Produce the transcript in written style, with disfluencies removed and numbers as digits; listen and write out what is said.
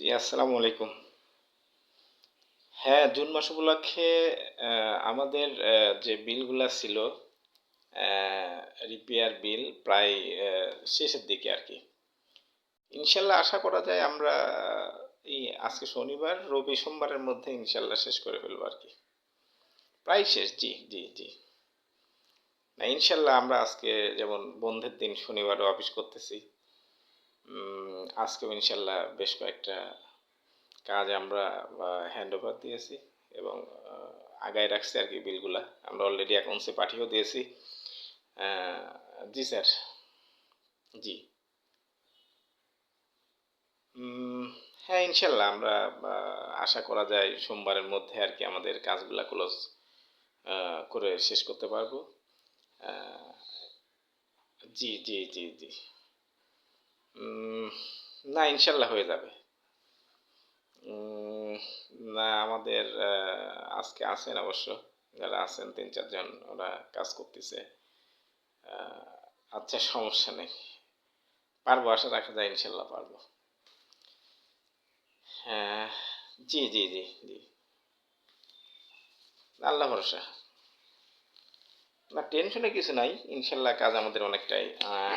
জি, আসসালামু আলাইকুম। হ্যাঁ, জুন মাস উপলক্ষে আমাদের যে বিলগুলা ছিল, অ্যা রিপেয়ার বিল প্রায় শেষের দিকে আরকি। ইনশাল্লাহ আশা করা যায় আমরা এই আজকে শনিবার, রবি, সোমবারের মধ্যে ইনশাল্লাহ শেষ করে ফেলবো আরকি। প্রায় শেষ। জি, জি, জি। না, ইনশাল্লাহ আমরা আজকে যেমন বন্ধের দিন শনিবারও অফিস করতেছি। আজকেও ইনশাল্লাহ বেশ কয়েকটা কাজ আমরা হ্যান্ডওভার দিয়েছি এবং আগায় রাখছি আরকি বিলগুলা। আমরা অলরেডি অ্যাকাউন্টসে পাঠিয়েও দিয়েছি। আ জি স্যার। জি। উম হ্যাঁ, ইনশাল্লাহ আমরা আ আশা করা যায় সোমবারের মধ্যে আরকি আমাদের কাজগুলা ক্লোজ আ করে শেষ করতে পারবো। আ জি, জি, জি, জি। উম না, ইনশাল্লাহ হয়ে যাবে। উম না, আমাদের আজকে আছেন অবশ্য। যারা আছেন ৩-৪ জন ওরা কাজ করতেছে। আ আচ্ছা, সমস্যা নেই। পারবো, আশা রাখা যায় ইনশাল্লাহ পারবো। হ্যাঁ, জি, জি, জি, জি। আল্লাহ ভরসা। না, টেনশনের কিছু নাই। ইনশাল্লাহ কাজ আমাদের অনেকটাই